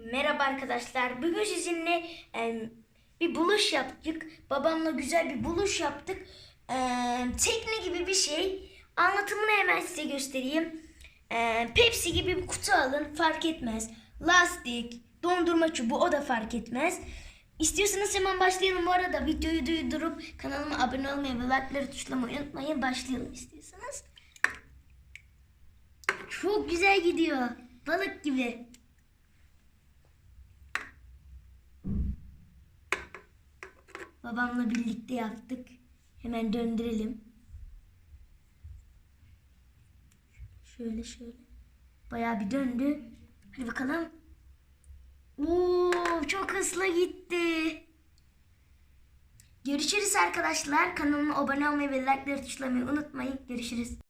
Merhaba arkadaşlar. Bugün sizinle bir buluş yaptık. Babamla güzel bir buluş yaptık. Tekne gibi bir şey. Anlatımını hemen size göstereyim. Pepsi gibi bir kutu alın. Fark etmez. Lastik, dondurma çubuğu o da fark etmez. İstiyorsanız hemen başlayalım. Bu arada videoyu durdurup kanalıma abone olmayı ve like'ları tuşlamayı unutmayın. Başlayalım istiyorsanız. Çok güzel gidiyor. Balık gibi. Babamla birlikte yaptık. Hemen döndürelim. Şöyle. Bayağı bir döndü. Hadi bakalım. Oo, çok hızlı gitti. Görüşürüz arkadaşlar. Kanalıma abone olmayı ve like'ları tuşlamayı unutmayın. Görüşürüz.